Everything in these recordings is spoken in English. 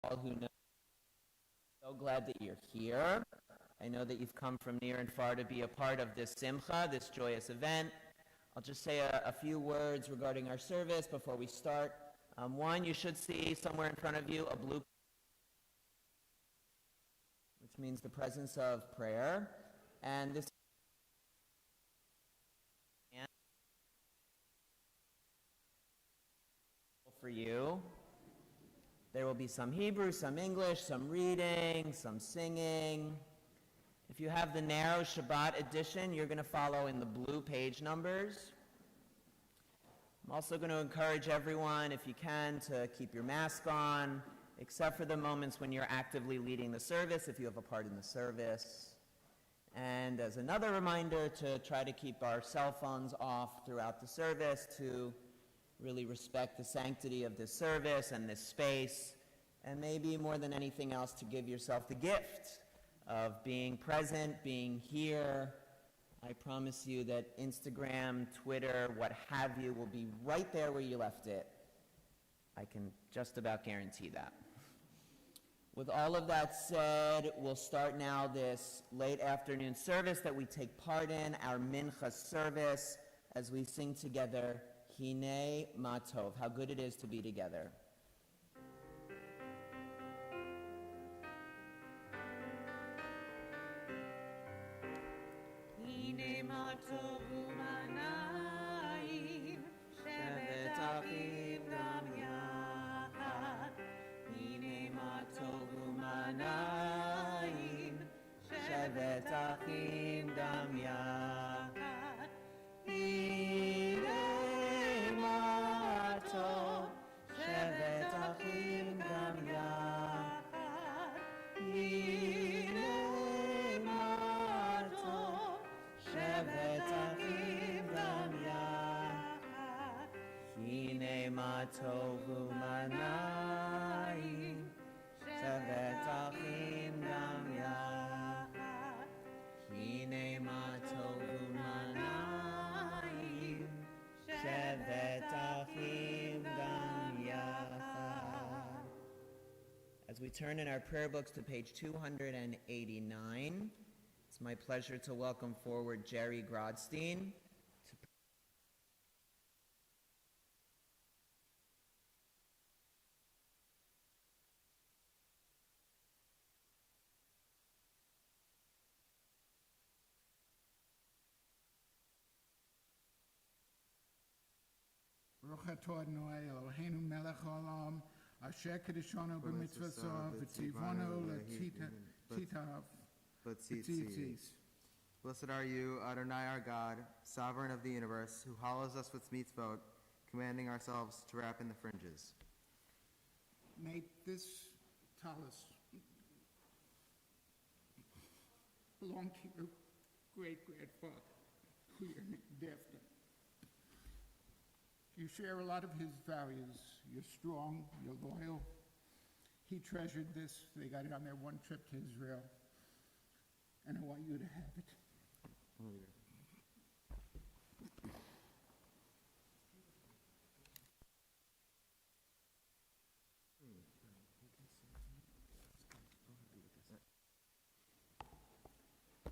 all who know. So glad that you're here. I know that you've come from near and far to be a part of this simcha, this joyous event. I'll just say a few words regarding our service before we start. One, you should see somewhere in front of you a blue, which means the presence of prayer. And this for you. There will be some Hebrew, some English, some reading, some singing. If you have the narrow Shabbat edition, you're going to follow in the blue page numbers. I'm also going to encourage everyone, if you can, to keep your mask on, except for the moments when you're actively leading the service, if you have a part in the service. And as another reminder, to try to keep our cell phones off throughout the service, to really respect the sanctity of this service and this space, and maybe more than anything else, to give yourself the gift of being present, being here. I promise you that Instagram, Twitter, what have you, will be right there where you left it. I can just about guarantee that. With all of that said, we'll start now this late afternoon service that we take part in, our mincha service, as we sing together, Hine Ma Tov, how good it is to be together. Hine Ma Tov u'manayim, shevet achim gam yachad. Hine Ma Tov u'manayim, shevet achim gam yachad. Shevet achim gam yachad. Hine ma tov. Shevet achim gam yachad. Hine ma tov u'manayim. Shevet achim gam yachad. Hine ma tov u'manayim. Shevet achim gam yachad. As we turn in our prayer books to page 289, it's my pleasure to welcome forward Jerry Grodstein. Baruch atah Adonai Eloheinu melech haolam, asher kedeshanu b'mitzvasav, v'tzivanu l'titav b'tzitzis. Blessed are you, Adonai our God, sovereign of the universe, who hallows us with mitzvot, commanding ourselves to wrap in the fringes. May this talus belong to your great-grandfather, who you're named after. You share a lot of his values. You're strong, you're loyal. He treasured this. They got it on their one trip to Israel. And I want you to have it.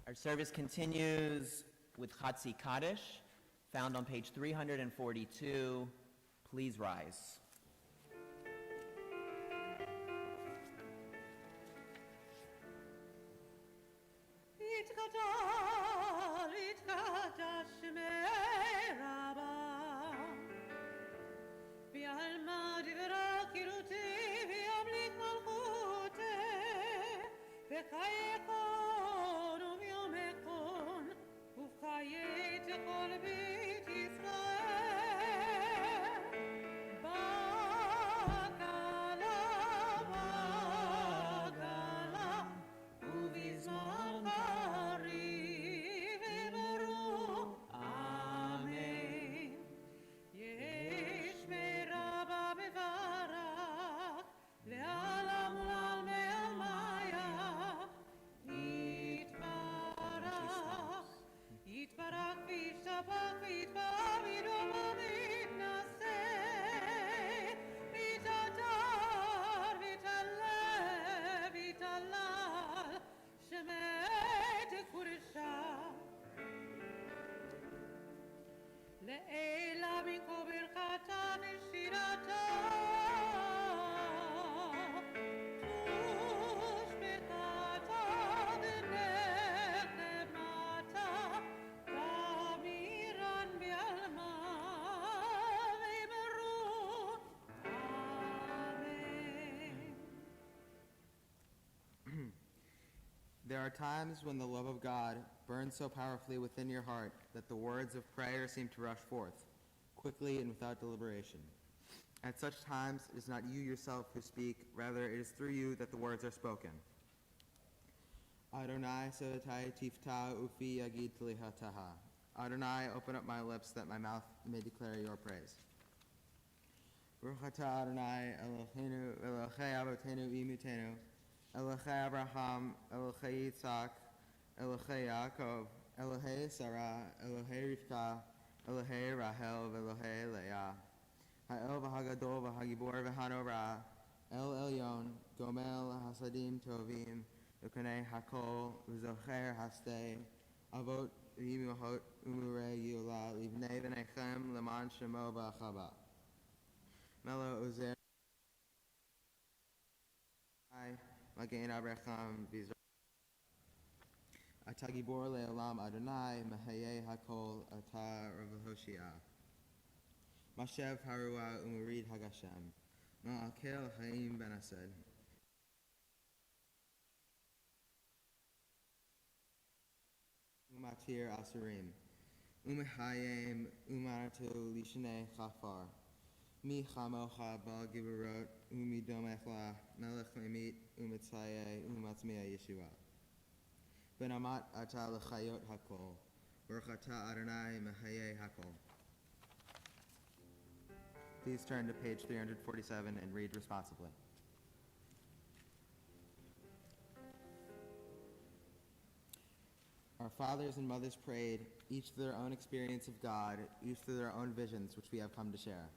Our service continues with Hatsey Kaddish, found on page 342. Please rise. There are times when the love of God burns so powerfully within your heart that the words of prayer seem to rush forth, quickly and without deliberation. At such times, it is not you yourself who speak, rather it is through you that the words are spoken. Adonai sotai tifta ufi yagid lihataha. Adonai, open up my lips that my mouth may declare your praise. Baruch atah Adonai Eloheinu Elohei Avotenu Imutenu Elohei Abraham Elohei Yitzhak Elohei Yaakov Elohei Sarah Elohei Rivka Elohei Rahel Elohei Leah Ha'el v'hagadol v'hagibor v'hanora El Elyon Gomel Hasadim Tovim Yokanei Hakol V'zocher Hastei Avot V'yimuhot Umurei Yola Livnei V'nechem Leman Shemo V'achaba Melo Ozer Magen Abraham Vizra Atagibor Leolam Adonai Mahayeh Hakol Ata Rav Hoshia Mashev Harua Umurid Hagashem Ma'akel Chaim Ben Ased Umatir Asurim Umehayim Umaratu Lishnei Chafar Mi chamocha ba giburot umi domechla melech lemit umitzaye umatzmiya Yeshua. Ben amat ata lechayot hakol. Baruch atah Adonai mehaye hakol. Please turn to page 347 and read responsibly. Our fathers and mothers prayed, each through their own experience of God, each through their own visions, which we have come to share.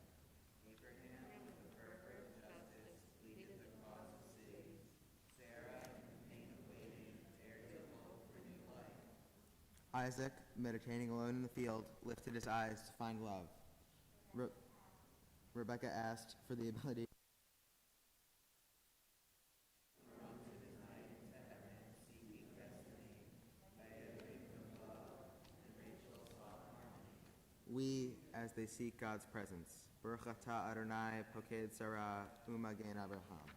Isaac, meditating alone in the field, lifted his eyes to find love. Rebecca asked for the ability we, as they seek God's presence. Baruch atah Adonai poked Sarah umagen Abraham.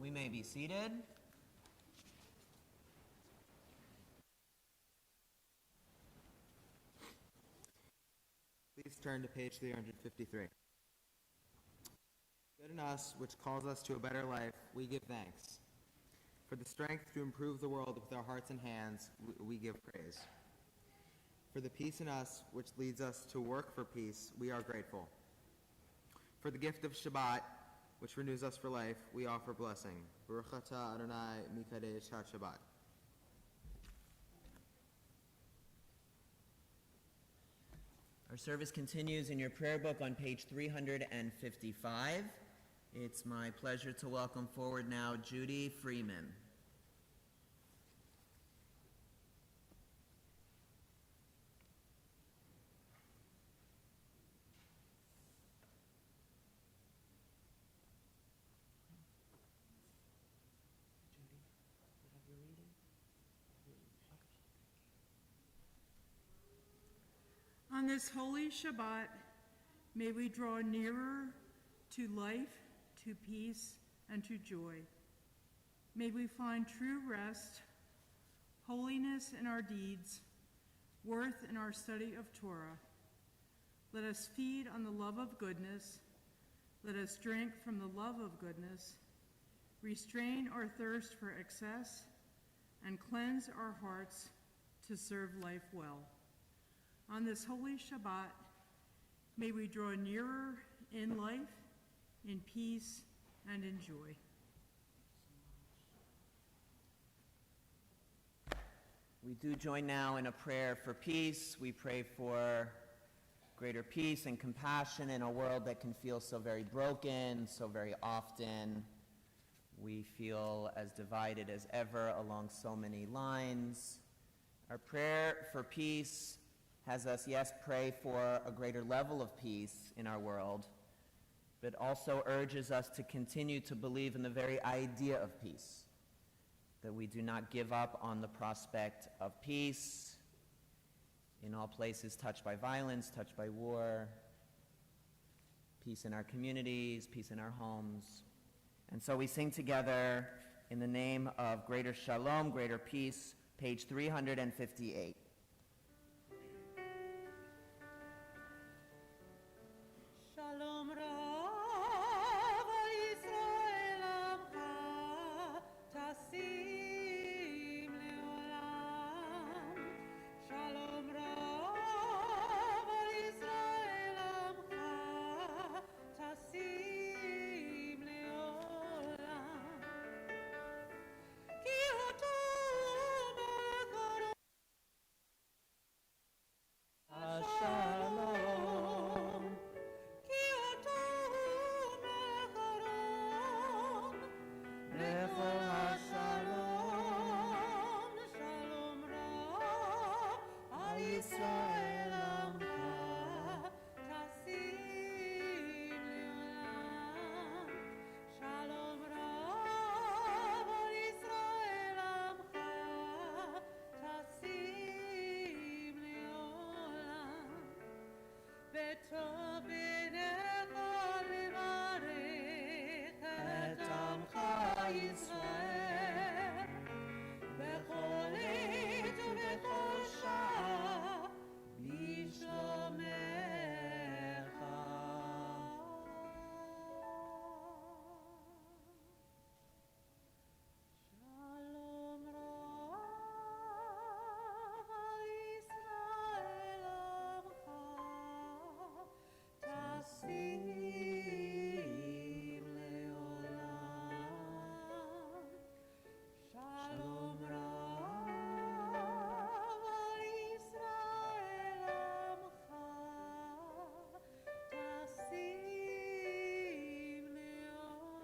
We may be seated. Please turn to page 353. Good in us, which calls us to a better life, we give thanks. For the strength to improve the world with our hearts and hands, we give praise. For the peace in us, which leads us to work for peace, we are grateful. For the gift of Shabbat, which renews us for life, we offer blessing. Baruch atah Adonai Mikadesh HaShabbat. Our service continues in your prayer book on page 355. It's my pleasure to welcome forward now Judy Freeman. On this holy Shabbat, may we draw nearer to life, to peace, and to joy. May we find true rest, holiness in our deeds, worth in our study of Torah. Let us feed on the love of goodness. Let us drink from the love of goodness, restrain our thirst for excess, and cleanse our hearts to serve life well. On this holy Shabbat, may we draw nearer in life, in peace, and in joy. We do join now in a prayer for peace. We pray for greater peace and compassion in a world that can feel so very broken, so very often. We feel as divided as ever along so many lines. Our prayer for peace has us, yes, pray for a greater level of peace in our world, but also urges us to continue to believe in the very idea of peace, that we do not give up on the prospect of peace in all places touched by violence, touched by war, peace in our communities, peace in our homes. And so we sing together in the name of greater shalom, greater peace, page 358. Shalom Rav al Yisrael Amcha Tasim Leolam. Shalom Rav al Yisrael Amcha Tasim Leolam. Ki Otom Ekoron Shalom. Ki Otom Ekoron Bechol HaShalom. Shalom Rav al Yisrael Amcha Tasim Leolam. Shalom Rav al Yisrael Amcha Tasim Leolam. B'tov b'necha levarech et amcha Yisrael b'chol עת ובכל שעה בשלומך. Shalom Rav al Yisrael Amcha Tasim Leolam. Shalom Rav al Yisrael Amcha Tasim Leolam.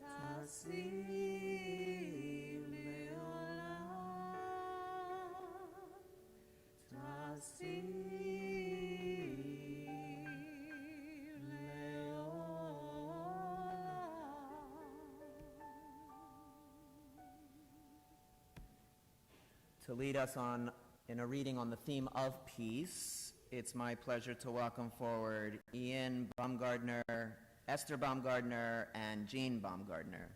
Tasim Leolam. Tasim To lead us on in a reading on the theme of peace, it's my pleasure to welcome forward Ian Baumgardner, Esther Baumgardner, and Jean Baumgardner.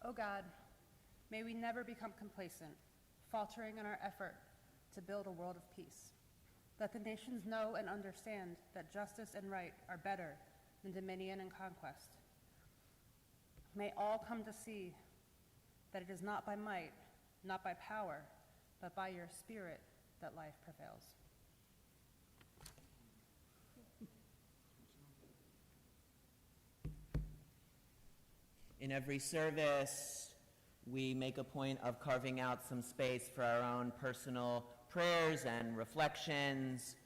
O God, May we never become complacent, faltering in our effort to build a world of peace. Let the nations know and understand that justice and right are better than dominion and conquest. May all come to see that it is not by might, not by power, but by your Spirit that life prevails. In every service, we make a point of carving out some space for our own personal prayers and reflections.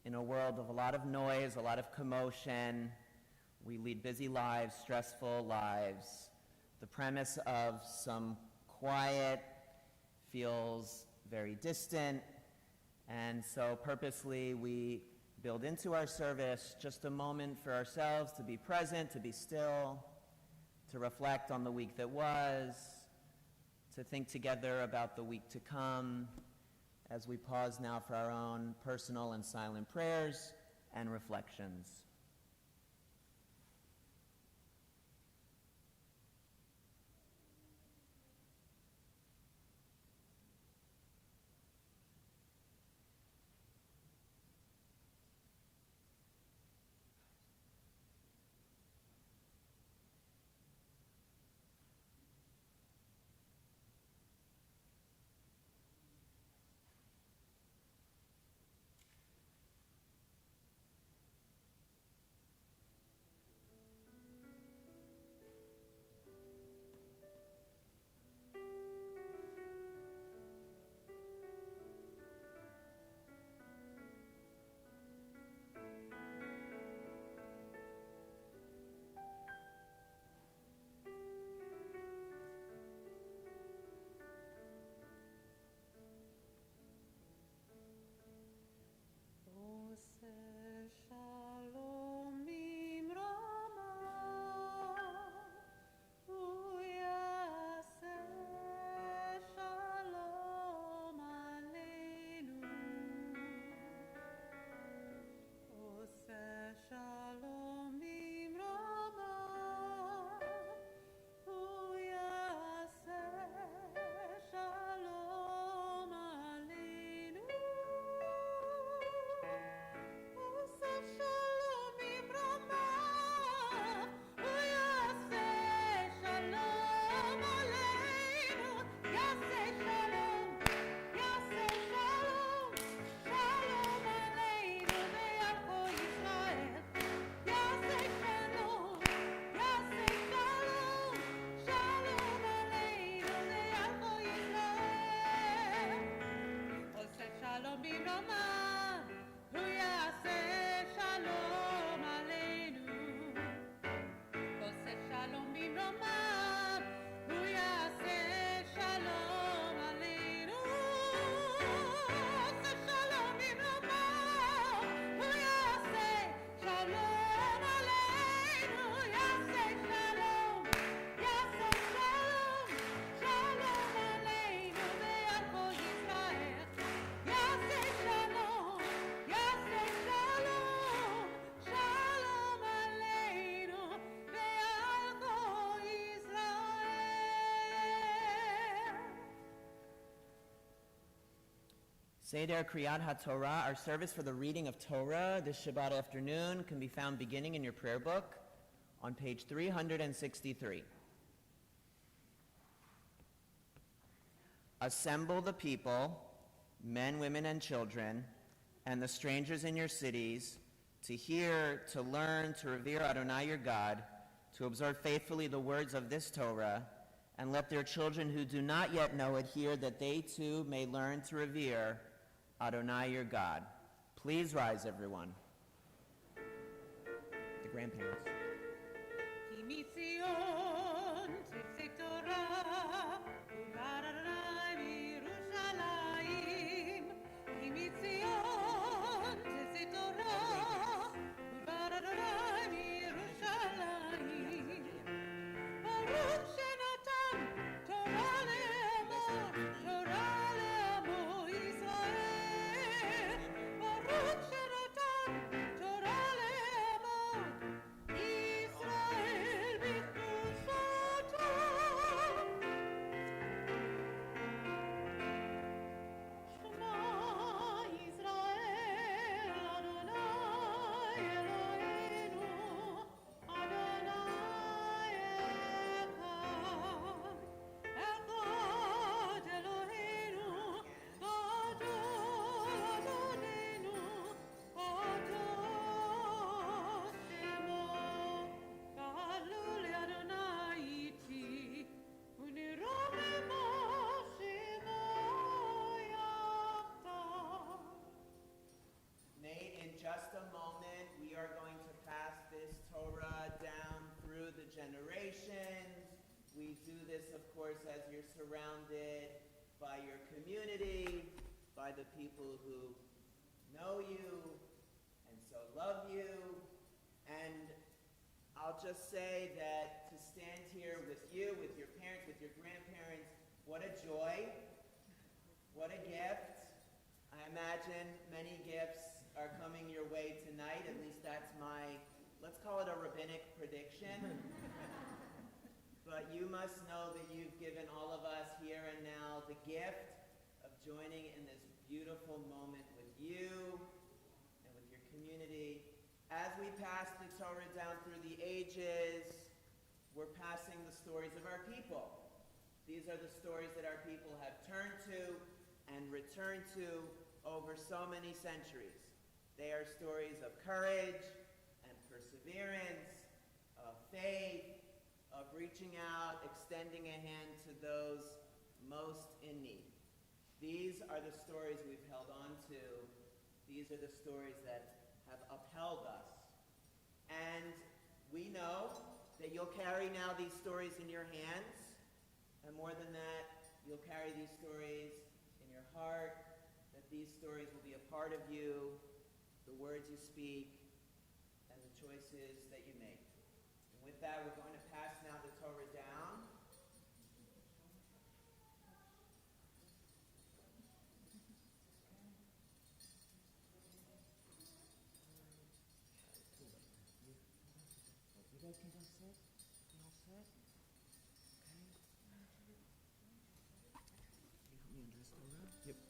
In a world of a lot of noise, a lot of commotion, we lead busy lives, stressful lives. The premise of some quiet feels very distant, and so purposely we build into our service just a moment for ourselves to be present, to be still, to reflect on the week that was, to think together about the week to come, as we pause now for our own personal and silent prayers and reflections. Seder Kriyat HaTorah, our service for the reading of Torah this Shabbat afternoon, can be found beginning in your prayer book on page 363. Assemble the people, men, women, and children, and the strangers in your cities, to hear, to learn, to revere Adonai your God, to observe faithfully the words of this Torah, and let their children who do not yet know it hear, that they too may learn to revere Adonai your God. Please rise, everyone. The grandparents. Israel. generations. We do this, of course, as you're surrounded by your community, by the people who know you and so love you. And I'll just say that to stand here with you, with your parents, with your grandparents, what a joy, what a gift. I imagine many gifts are coming your way tonight. At least that's my, let's call it a rabbinic prediction. But you must know that you've given all of us here and now the gift of joining in this beautiful moment with you and with your community. As we pass the Torah down through the ages, we're passing the stories of our people. These are the stories that our people have turned to and returned to over so many centuries. They are stories of courage and perseverance, of faith, of reaching out, extending a hand to those most in need. These are the stories we've held on to. These are the stories that have upheld us. And we know that you'll carry now these stories in your hands, and more than that, you'll carry these stories in your heart, that these stories will be a part of you, the words you speak, and the choices that you make. And with that, we're going to pass now the Torah down. You guys can go sit. You all sit? Okay. Can you help me undress Torah? Yep. You have the right to eat it.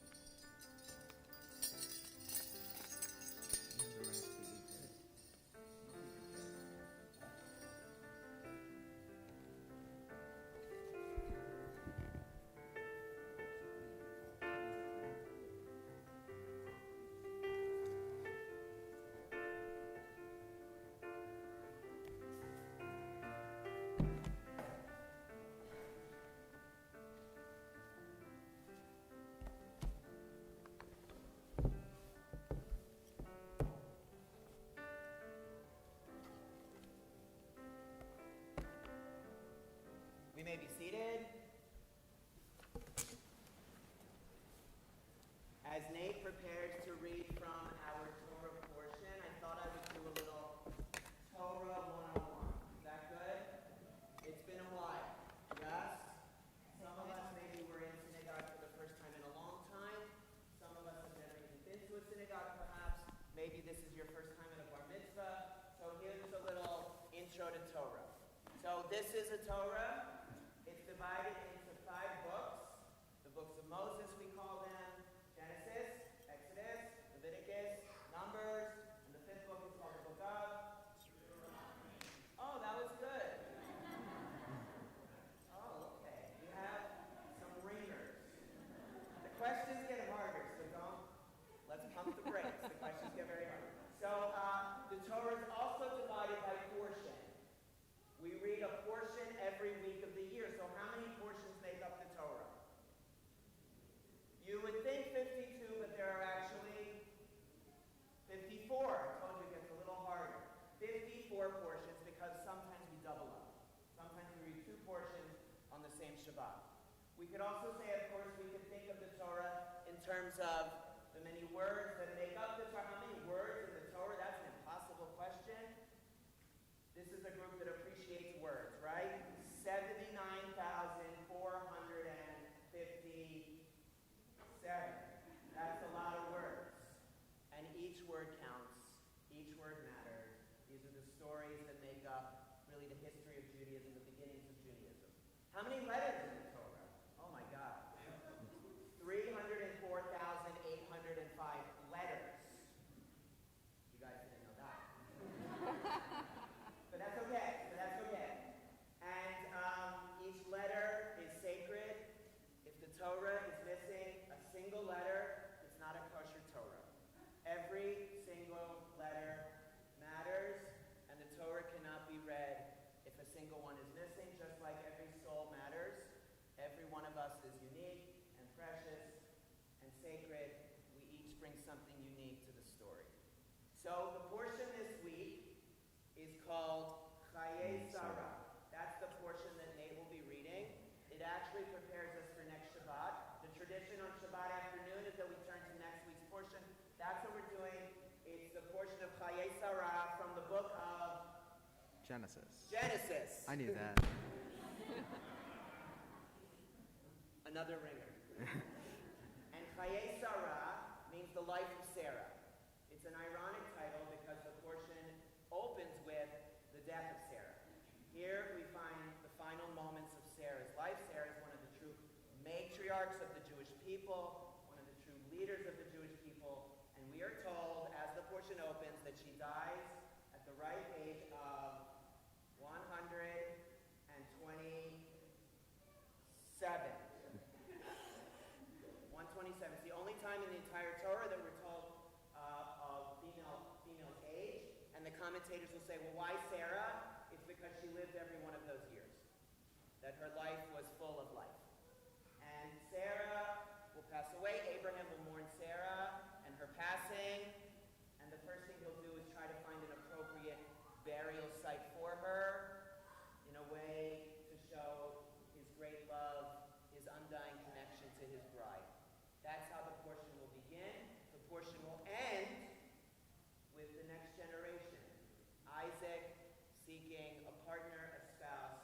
We may be seated. As Nate prepares to read from our Torah portion, I thought I would do a little Torah 101. Is that good? It's been a while. Yes? Some of us maybe were in synagogue for the first time in a long time. Some of us have never even been to a synagogue, perhaps. Maybe this is your first time at a bar mitzvah. So here's a little intro to Torah. So this is a Torah. It's divided into 5 books. The books of Moses, we call them Genesis, Exodus, Leviticus, Numbers, and the 5th book is called the book of Deuteronomy. Oh, that was good. Oh, okay. You have some ringers. The questions get harder, so let's pump the brakes. The questions get very hard. So the Torah is also divided by portion. We read a portion every week of the year. So how many portions make up the Torah? You would think 52, but there are actually 54. I told you it gets a little harder. 54 portions because sometimes we double up. Sometimes we read 2 portions on the same Shabbat. We could also say, of course, we could think of the Torah in terms of the many words that make up the Torah. How many words in the Torah? That's an impossible question. This is a group that appreciates words, right? 79,457. That's a lot of words. And each word counts. Each word matters. These are the stories that make up really the history of Judaism, the beginnings of Judaism. How many letters in the Torah? Oh my God. 304,805 letters. You guys didn't know that. But that's okay. And each letter is sacred. If the Torah is missing a single letter, it's not a kosher Torah. Every single letter matters, and the Torah cannot be read if a single one is missing, just like every soul matters. Every one of us is unique and precious and sacred. We each bring something unique to the story. So the portion this week is called Chaye Sarah. actually prepares us for next Shabbat. The tradition on Shabbat afternoon is that we turn to next week's portion. That's what we're doing. It's the portion of Chayei Sarah from the book of Genesis. Genesis. I knew that. Another ringer. And Chayei Sarah means the life of Sarah. It's an ironic title because the portion opens with the death of Sarah. Here we find the final moments of Sarah's life. Sarah is one of the true matriarchs of the Jewish people, one of the true leaders of the Jewish people, and we are told as the portion opens that she dies at the ripe age of 127. 127. It's the only time in the entire Torah that we're told of female's age. And the commentators will say, well, why Sarah? It's because she lived every one of those years. That her life was full of life. And Sarah will pass away. Abraham will mourn Sarah and her passing. And the first thing he'll do is try to find an appropriate burial site for her in a way to show his great love, his undying connection to his bride. That's how the portion will begin. The portion will end with the next generation. Isaac seeking a partner, a spouse,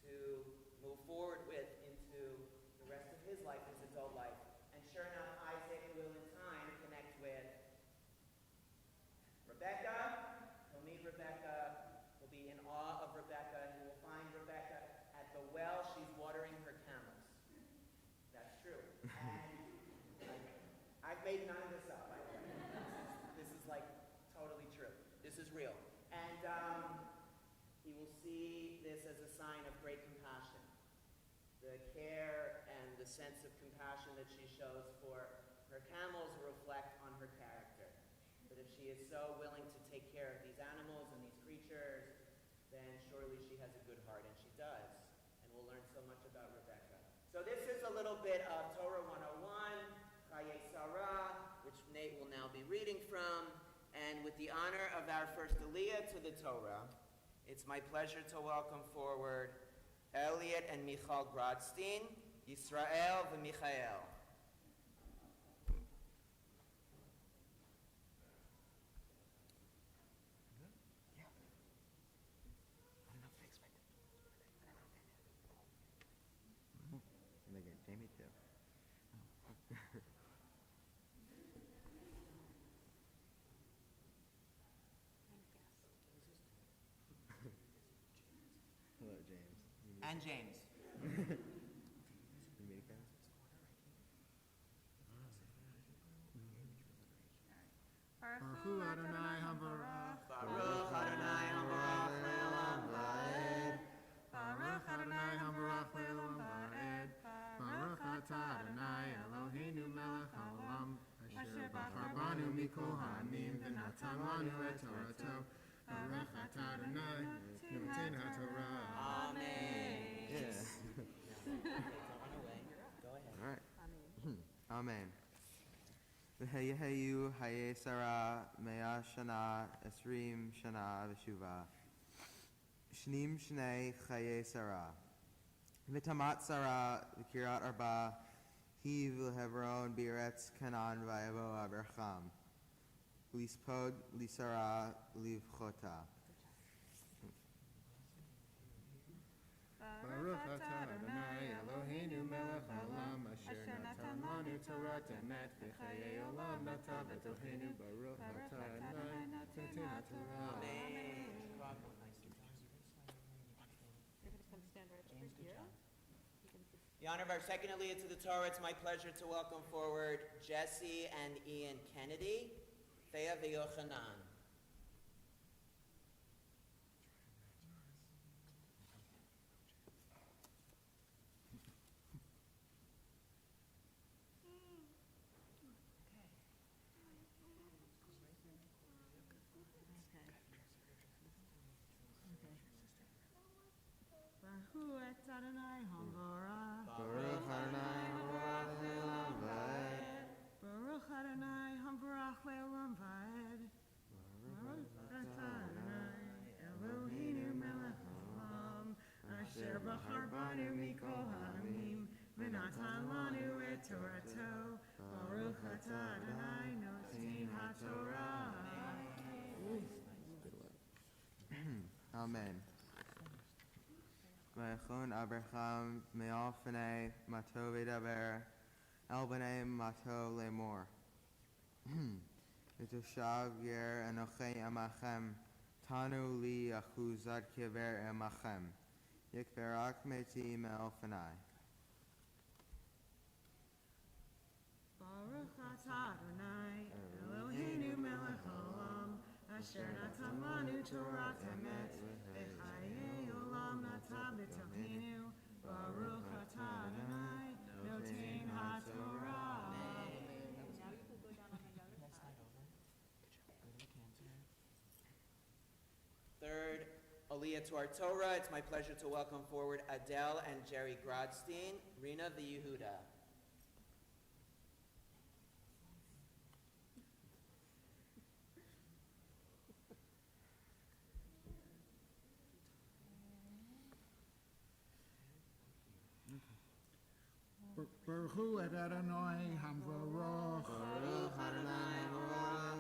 to move forward with into the rest of his life, his adult life. And sure enough, Isaac will in time connect with Rebecca. He'll meet Rebecca. He'll be in awe of Rebecca. He will find Rebecca at the well. She's watering her camels. That's true. And I've made none of this up. This is like totally true. This is real. And he will see this as a sign of great compassion. The care and the sense of compassion that she shows for her camels reflect on her character. That if she is so willing to take care of these animals and these creatures, then surely she has a good heart, and she does. And we'll learn so much about Rebecca. So this is a little bit of Torah 101, Chayei Sarah, which Nate will now be reading from. And with the honor of our first Aliyah to the Torah, it's my pleasure to welcome forward Elliot and Michal Gradstein, Yisrael v'Michael. They get Jamie too. Hello, James. And James. You meet again? Baruch Adonai Habarach. Baruch Adonai Habarach Le'olam Va'ed. Baruch Adonai Habarach Le'olam Va'ed. Baruch Atah Adonai Eloheinu melech haolam, asher bachar banu mikol ha'amim v'natan lanu et Torato. Baruch Atah Adonai noten ha'Torah. Amen. Yeah. Go ahead. All right. Amen. V'heyeheyu hayei Sarah mea shana esrim shana v'shuva. Shnim shnei chayei Sarah. V'tamat Sarah v'kirat arba. He v'lehevron b'eretz Canaan v'ayavo abercham. Lispod lisara livchota. Baruch Atah Adonai Eloheinu melech haolam, asher natan lanu Torah emet v'chayei olam natan b'tochenu. Baruch Atah Adonai noten ha'Torah. Amen. The honor of our second Aliyah to the Torah, it's my pleasure to welcome forward Jesse and Ian Kennedy, Thea v'Yochanan. Baruch Adonai Habarach. Baruch Adonai Habarach Le'olam Va'ed. Baruch Adonai Habarach Le'olam Va'ed. Baruch Atah Adonai Eloheinu melech haolam, asher בחר בנו מכל העמים, ונתן לנו את תורתו. ברוך אתה אדוני נותן התורה. Amen. Vayachon Abraham me'alfnei mato v'daber el b'nei mato lemor. V'toshav yer anochei amachem tanu li achuzad kiver amachem yikberak meti me'alfnei. Baruch atah Adonai Eloheinu melech haolam asher natan lanu Torat emet v'chayei olam natan b'tochenu. Baruch atah Adonai noten haTorah. Third, Aliyah to our Torah. It's my pleasure to welcome forward Adele and Jerry Grodstein, Rina the Yehuda. Baruch hu et Adonai hamvaroch. Baruch Adonai Haolam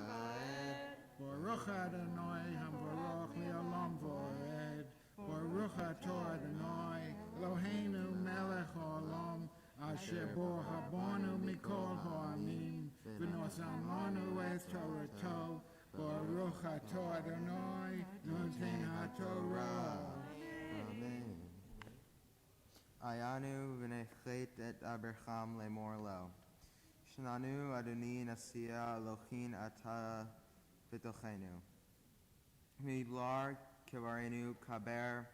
va'ed. Baruch Adonai hamvaroch le'olam va'ed. Baruch atah Adonai Eloheinu melech haolam asher bo habanu mikol ha'amim v'nosan lanu et torato. Baruch atah Adonai noten haTorah. Amen. Ayanu v'nechet et Abraham lemor lo. Shnanu Adoni nasia lochin ata v'tochenu. Midlar kivarenu kaber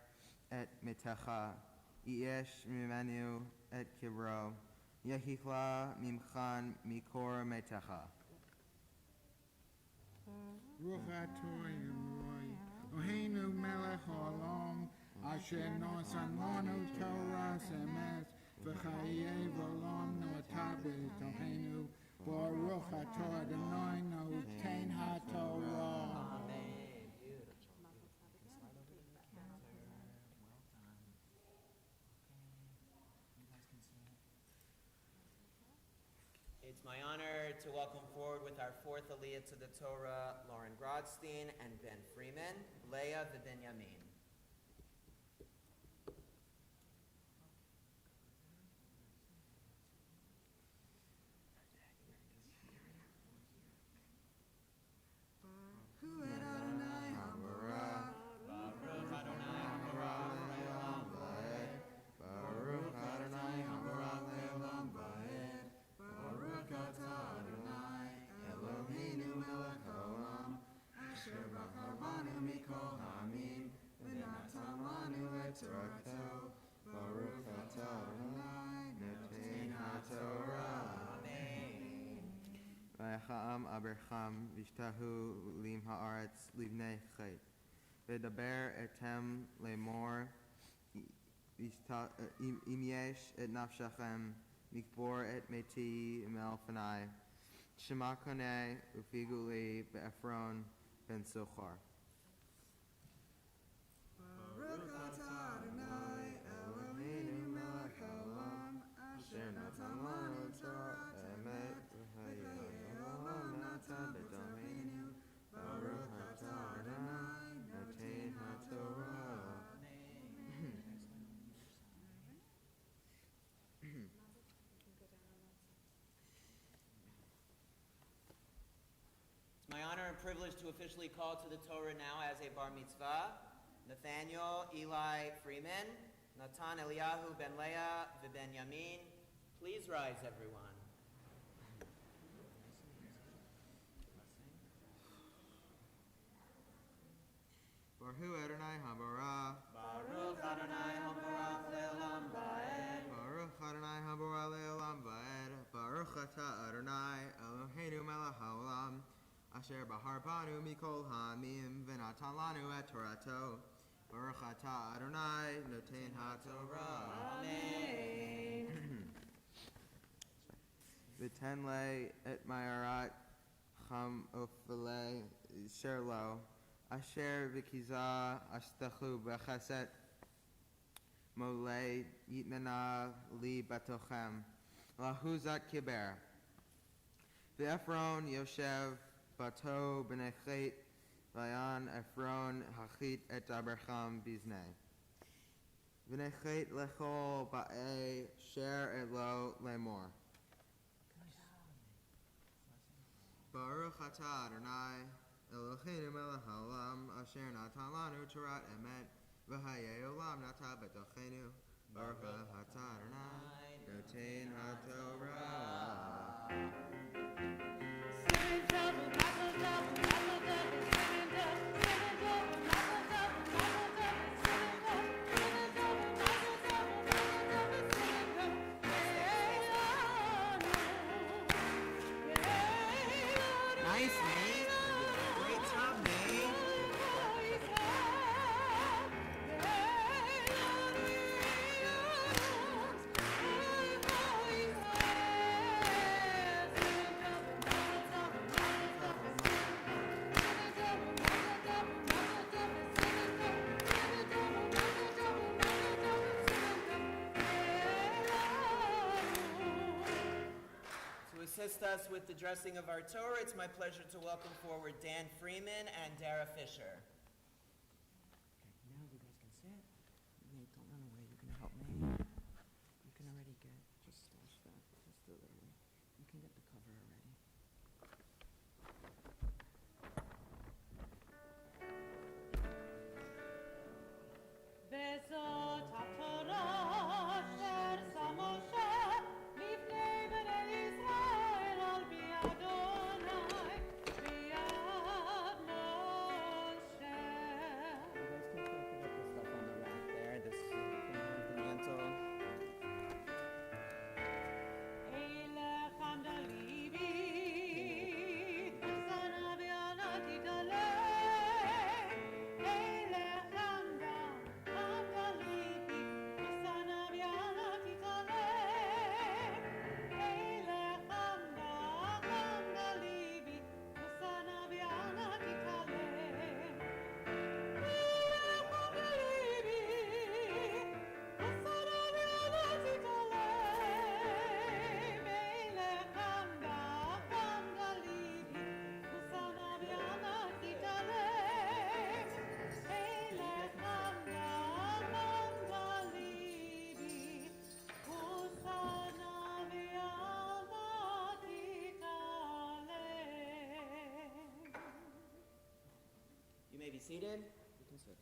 et mitecha. Yesh mimenu et kibro. Yehichla mimchan mikor metecha. Baruch atah Adonai Eloheinu melech haolam asher nosan lanu Torah emet v'chayei v'olam notah b'tochenu. Baruch atah Adonai noten haTorah. It's my honor to welcome forward with our fourth Aliyah to the Torah, Lauren Grodstein and Ben Freeman, Leah the Benyamin. Hu et Adonai habarach. Baruch Adonai habarach le'olam va'ed. Baruch Adonai habarach le'olam va'ed. Baruch atah Adonai Eloheinu melech haolam asher bachar banu mikol ha'amim v'natan lanu et torato. Baruch atah Adonai noten haTorah. Vayacham Abraham v'ishtahu lim haaretz livnei chet. V'daber etem lemor im yesh et nafshachem mikbor et meti melfanai. Shema koneh ufigu li be'efron ben sochar. Baruch atah Adonai Eloheinu melech haolam asher natan lanu Torah emet v'chayei olam natan b'tochenu. Baruch atah Adonai noten haTorah. It's my honor and privilege to officially call to the Torah now as a bar mitzvah, Nathaniel Eli Freeman, Natan Eliyahu ben Leah v'Benyamin. Please rise, everyone. Baruch Adonai habarach. Baruch Adonai habarach le'olam va'ed. Baruch Adonai habarach le'olam va'ed. Baruch atah Adonai Eloheinu melech haolam asher bahar banu mikol ha'amim v'natan lanu et torato. Baruch atah Adonai noten haTorah. Amen. V'ten le et mayarat cham ofele sherlo asher v'kiza ashtachu b'chesed Mole Yitmana Li Batochem, Lahuzat Kiber. Ve'Ephron Yoshev Bato B'nechet Vayan Ephron Hachit Et Abraham Biznei. V'nechet Lechol Ba'e Sher Elo Lemor. Baruch Atah Adonai Eloheinu melech haolam asher natan lanu Torat emet v'hayei olam nata b'tochenu. Baruch Atah Adonai noten haTorah. Nice, Nate. Great job, Nate. To assist us with the dressing of our Torah, it's my pleasure to welcome forward Dan Freeman and Dara Fisher. Okay, now you guys can sit. Nate, don't run away. You're going to help me. You can already get, just stash that, just a little. You can get the cover already. Bezot HaTorah asher sam Moshe lifnei bnei Yisrael al pi Adonai b'yad Moshe. You guys can still pick up the stuff on the rack there, this behind the mantle. Eilech Hamda Libi, Sana v'yana titalei. Eilech Hamda Libi, Sana v'yana titalei. Eilech Hamda Libi, Sana v'yana titalei. Eilech Hamda Libi, Sana v'yana titalei. Eilech Hamda Libi, Sana v'yana titalei. Eilech Hamda Libi, Sana v'yana titalei. You may be seated. You can sit.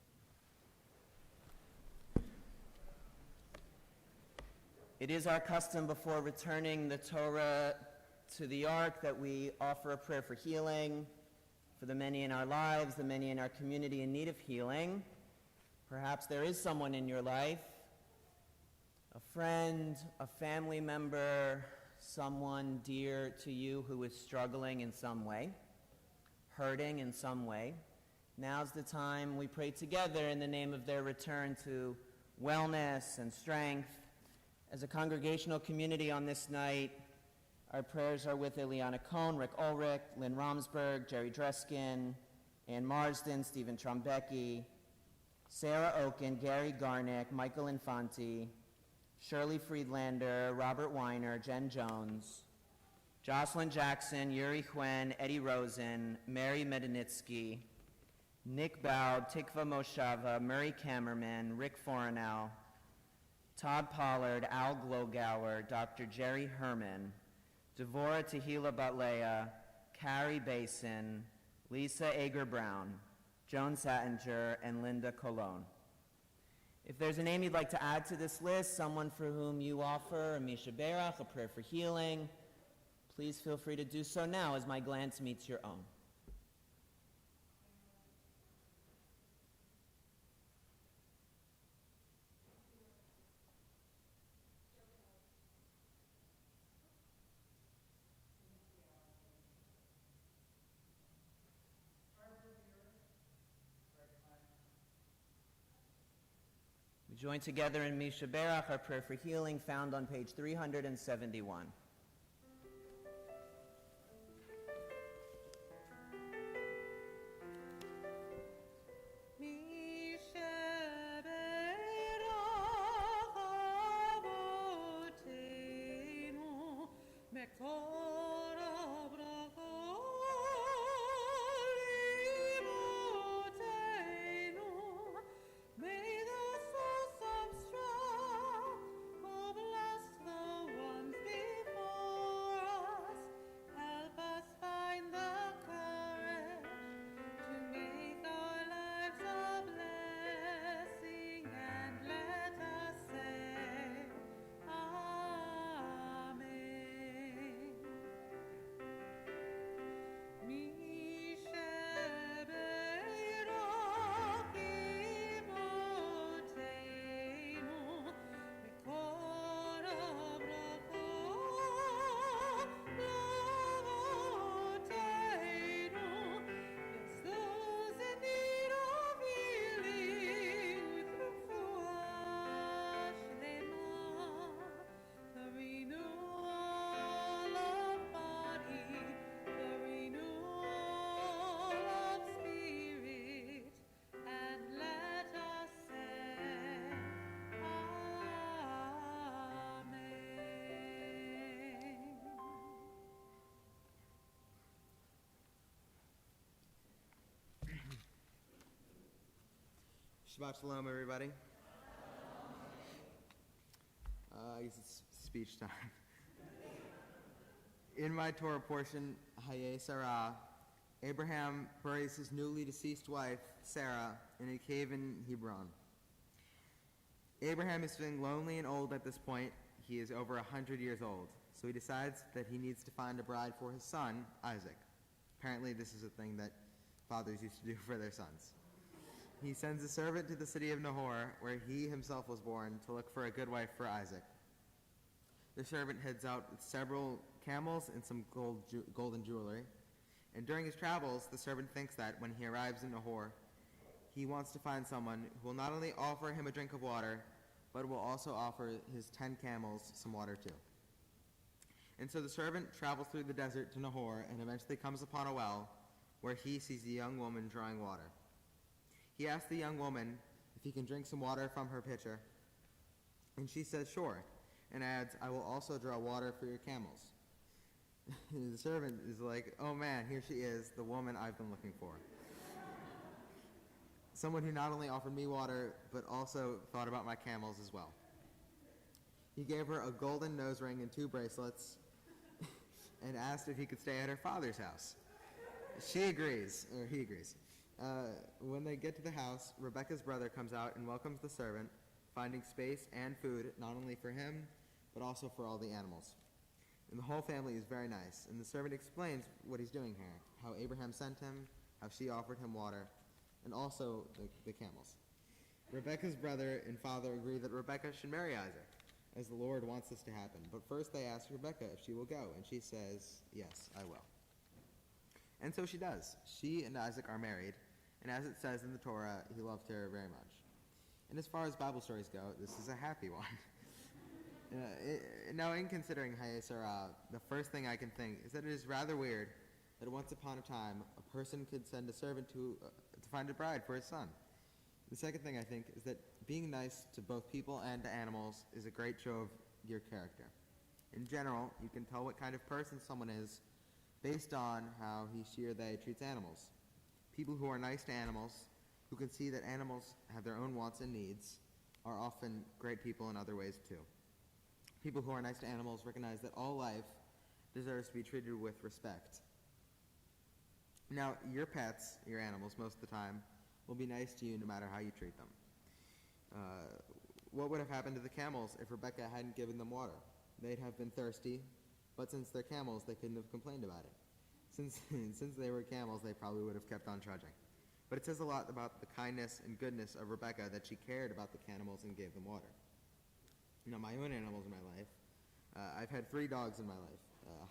It is our custom before returning the Torah to the Ark that we offer a prayer for healing, for the many in our lives, the many in our community in need of healing. Perhaps there is someone in your life, a friend, a family member, someone dear to you who is struggling in some way, hurting in some way. Now's the time we pray together in the name of their return to wellness and strength. As a congregational community on this night, our prayers are with Ileana Cohn, Rick Ulrich, Lynn Romsberg, Jerry Dreskin, Ann Marsden, Stephen Trombecki, Sarah Oken, Gary Garnick, Michael Infanti, Shirley Friedlander, Robert Weiner, Jen Jones, Jocelyn Jackson, Yuri Huen, Eddie Rosen, Mary Medanitsky, Nick Baub, Tikva Moshava, Murray Kammerman, Rick Forenau, Todd Pollard, Al Glogauer, Dr. Jerry Herman, Devorah Tehila Batlea, Carrie Basin, Lisa Ager-Brown, Joan Sattinger, and Linda Colon. If there's a name you'd like to add to this list, someone for whom you offer a Misha Berach, a prayer for healing, please feel free to do so now as my glance meets your own. We join together in Misha Berach, our prayer for healing, found on page 371. Misha Berach מקור הברכות לאמותינו. May the source of strife oh bless the ones before us. Help us find the courage to make our lives a blessing, and let us say Amen. Mi shebeirach imotenu, mikor habrachot lavotenu. Yes, those in need of healing with refuah shlema, the renewal of body, the renewal of spirit, and let us say Amen. Shabbat shalom, everybody. I guess it's speech time. In my Torah portion, Hayei Sarah, Abraham buries his newly deceased wife, Sarah, in a cave in Hebron. Abraham is feeling lonely and old at this point. He is over 100 years old, so he decides that he needs to find a bride for his son, Isaac. Apparently, this is a thing that fathers used to do for their sons. He sends a servant to the city of Nahor, where he himself was born, to look for a good wife for Isaac. The servant heads out with several camels and some golden jewelry. And during his travels, the servant thinks that when he arrives in Nahor, he wants to find someone who will not only offer him a drink of water, but will also offer his 10 camels some water too. And so the servant travels through the desert to Nahor and eventually comes upon a well where he sees a young woman drawing water. He asks the young woman if he can drink some water from her pitcher, and she says sure, and adds, I will also draw water for your camels. The servant is like, oh man, here she is, the woman I've been looking for. Someone who not only offered me water, but also thought about my camels as well. He gave her a golden nose ring and 2 bracelets, and asked if he could stay at her father's house. She agrees, or he agrees. When they get to the house, Rebecca's brother comes out and welcomes the servant, finding space and food not only for him, but also for all the animals. And the whole family is very nice, and the servant explains what he's doing here, how Abraham sent him, how she offered him water, and also the camels. Rebecca's brother and father agree that Rebecca should marry Isaac, as the Lord wants this to happen. But first they ask Rebecca if she will go, and she says, yes, I will. And so she does. She and Isaac are married, and as it says in the Torah, he loved her very much. And as far as Bible stories go, this is a happy one. Now, in considering Hayei Sarah, the first thing I can think is that it is rather weird that once upon a time, a person could send a servant to find a bride for his son. The second thing I think is that being nice to both people and to animals is a great show of your character. In general, you can tell what kind of person someone is based on how he, she, or they treats animals. People who are nice to animals, who can see that animals have their own wants and needs, are often great people in other ways too. People who are nice to animals recognize that all life deserves to be treated with respect. Now, your pets, your animals, most of the time, will be nice to you no matter how you treat them. What would have happened to the camels if Rebecca hadn't given them water? They'd have been thirsty, but since they're camels, they couldn't have complained about it. Since they were camels, they probably would have kept on trudging. But it says a lot about the kindness and goodness of Rebecca that she cared about the camels and gave them water. You know, my own animals in my life, I've had 3 dogs in my life,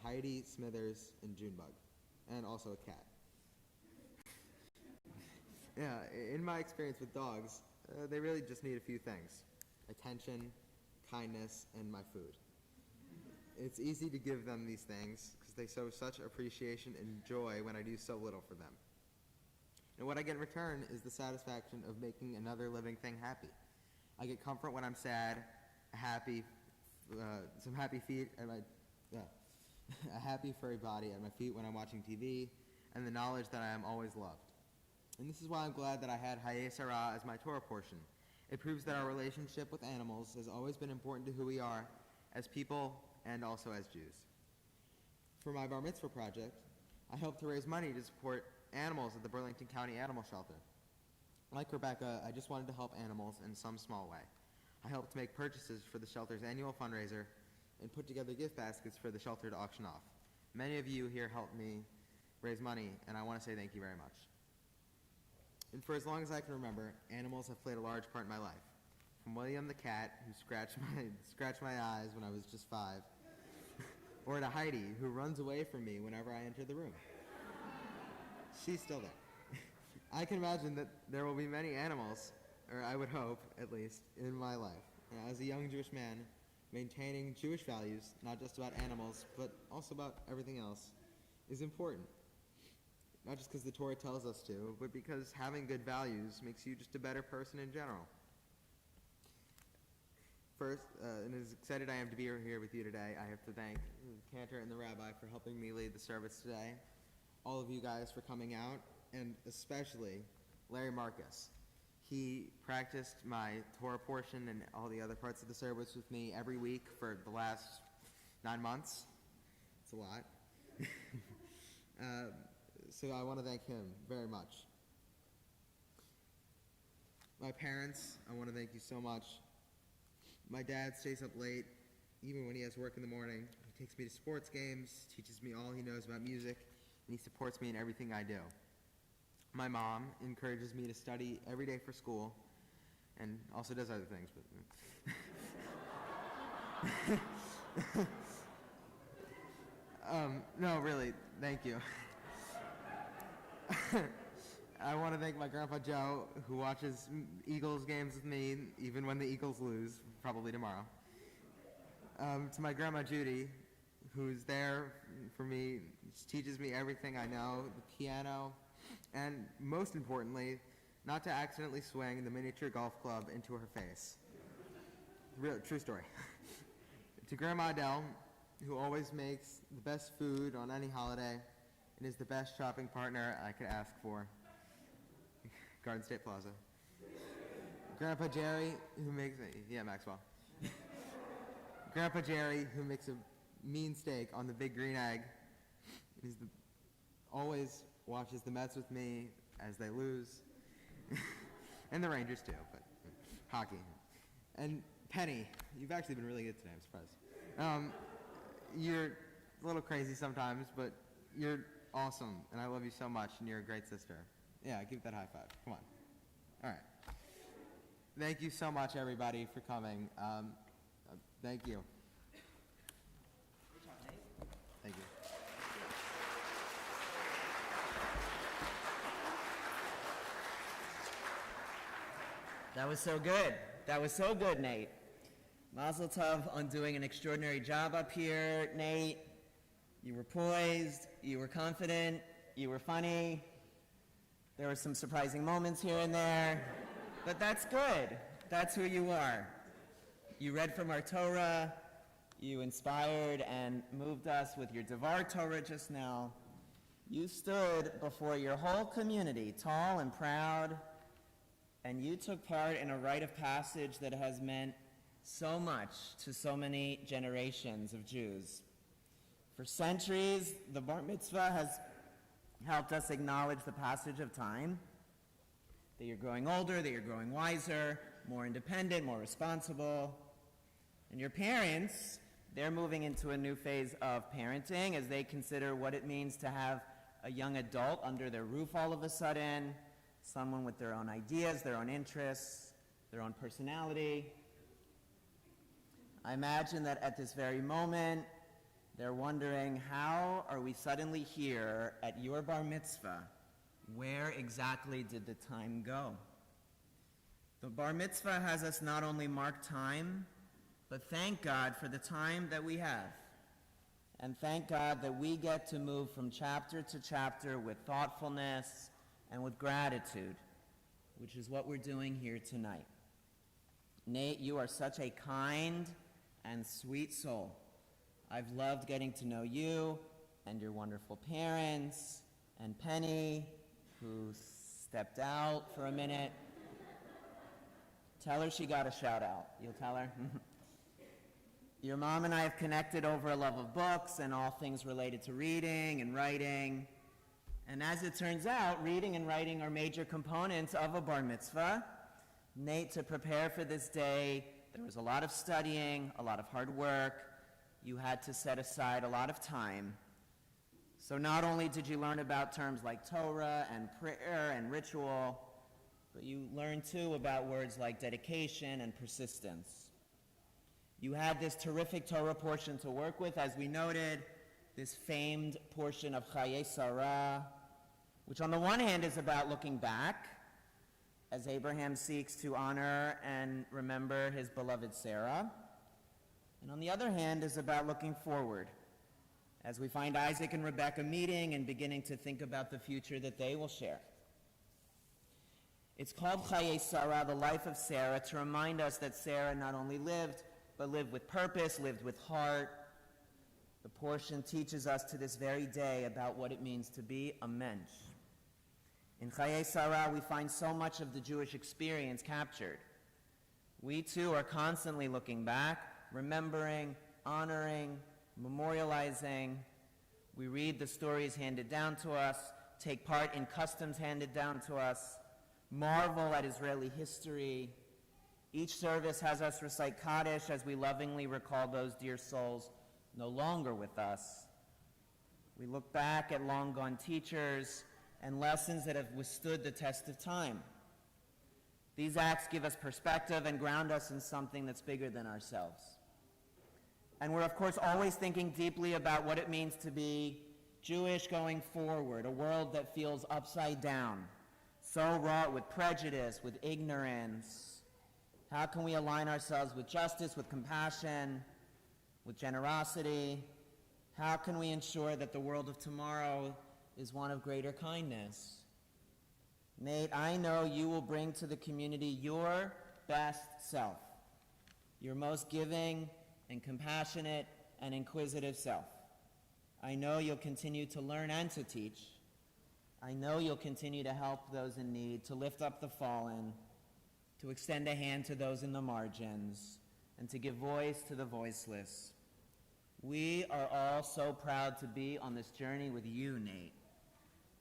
Heidi, Smithers, and Junebug, and also a cat. Yeah, in my experience with dogs, they really just need a few things: attention, kindness, and my food. It's easy to give them these things because they show such appreciation and joy when I do so little for them. And what I get in return is the satisfaction of making another living thing happy. I get comfort when I'm sad, happy, some happy feet, and a happy furry body at my feet when I'm watching TV, and the knowledge that I am always loved. And this is why I'm glad that I had Hayei Sarah as my Torah portion. It proves that our relationship with animals has always been important to who we are as people and also as Jews. For my Bar Mitzvah project, I helped to raise money to support animals at the Burlington County Animal Shelter. Like Rebecca, I just wanted to help animals in some small way. I helped to make purchases for the shelter's annual fundraiser and put together gift baskets for the shelter to auction off. Many of you here helped me raise money, and I want to say thank you very much. And for as long as I can remember, animals have played a large part in my life. From William the cat, who scratched my eyes when I was just 5, or to Heidi, who runs away from me whenever I enter the room. She's still there. I can imagine that there will be many animals, or I would hope, at least, in my life. As a young Jewish man, maintaining Jewish values, not just about animals, but also about everything else, is important. Not just because the Torah tells us to, but because having good values makes you just a better person in general. First, and as excited I am to be here with you today, I have to thank the cantor and the rabbi for helping me lead the service today, all of you guys for coming out, and especially Larry Marcus. He practiced my Torah portion and all the other parts of the service with me every week for the last 9 months. It's a lot. So I want to thank him very much. My parents, I want to thank you so much. My dad stays up late, even when he has work in the morning. He takes me to sports games, teaches me all he knows about music, and he supports me in everything I do. My mom encourages me to study every day for school, and also does other things. But no, really, thank you. I want to thank my Grandpa Joe, who watches Eagles games with me, even when the Eagles lose, probably tomorrow. To my Grandma Judy, who's there for me, teaches me everything I know, the piano, and most importantly, not to accidentally swing the miniature golf club into her face. True story. To Grandma Adele, who always makes the best food on any holiday and is the best shopping partner I could ask for. Garden State Plaza. Grandpa Jerry, who makes, Maxwell. Grandpa Jerry, who makes a mean steak on the Big Green Egg. Always watches the Mets with me as they lose. And the Rangers too, but hockey. And Penny, you've actually been really good today, I'm surprised. You're a little crazy sometimes, but you're awesome, and I love you so much, and you're a great sister. Yeah, give that high five. Come on. All right. Thank you so much, everybody, for coming. Thank you. Thank you. That was so good. That was so good, Nate. Mazel tov on doing an extraordinary job up here, Nate. You were poised, you were confident, you were funny. There were some surprising moments here and there, but that's good. That's who you are. You read from our Torah, you inspired and moved us with your Devar Torah just now. You stood before your whole community, tall and proud, and you took part in a rite of passage that has meant so much to so many generations of Jews. For centuries, the Bar Mitzvah has helped us acknowledge the passage of time, that you're growing older, that you're growing wiser, more independent, more responsible. And your parents, they're moving into a new phase of parenting as they consider what it means to have a young adult under their roof all of a sudden, someone with their own ideas, their own interests, their own personality. I imagine that at this very moment, they're wondering, how are we suddenly here at your bar mitzvah? Where exactly did the time go? The bar mitzvah has us not only mark time, but thank God for the time that we have. And thank God that we get to move from chapter to chapter with thoughtfulness and with gratitude, which is what we're doing here tonight. Nate, you are such a kind and sweet soul. I've loved getting to know you and your wonderful parents and Penny, who stepped out for a minute. Tell her she got a shout out. You'll tell her? Your mom and I have connected over a love of books and all things related to reading and writing. And as it turns out, reading and writing are major components of a bar mitzvah. Nate, to prepare for this day, there was a lot of studying, a lot of hard work. You had to set aside a lot of time. So not only did you learn about terms like Torah and prayer and ritual, but you learned too about words like dedication and persistence. You had this terrific Torah portion to work with, as we noted, this famed portion of Chayei Sarah, which on the one hand is about looking back, as Abraham seeks to honor and remember his beloved Sarah, and on the other hand is about looking forward, as we find Isaac and Rebekah meeting and beginning to think about the future that they will share. It's called Chayei Sarah, the life of Sarah, to remind us that Sarah not only lived, but lived with purpose, lived with heart. The portion teaches us to this very day about what it means to be a mensch. In Chayei Sarah, we find so much of the Jewish experience captured. We too are constantly looking back, remembering, honoring, memorializing. We read the stories handed down to us, take part in customs handed down to us, marvel at Israeli history. Each service has us recite Kaddish as we lovingly recall those dear souls no longer with us. We look back at long-gone teachers and lessons that have withstood the test of time. These acts give us perspective and ground us in something that's bigger than ourselves. And we're, of course, always thinking deeply about what it means to be Jewish going forward, a world that feels upside down, so wrought with prejudice, with ignorance. How can we align ourselves with justice, with compassion, with generosity? How can we ensure that the world of tomorrow is one of greater kindness? Nate, I know you will bring to the community your best self, your most giving and compassionate and inquisitive self. I know you'll continue to learn and to teach. I know you'll continue to help those in need, to lift up the fallen, to extend a hand to those in the margins, and to give voice to the voiceless. We are all so proud to be on this journey with you, Nate.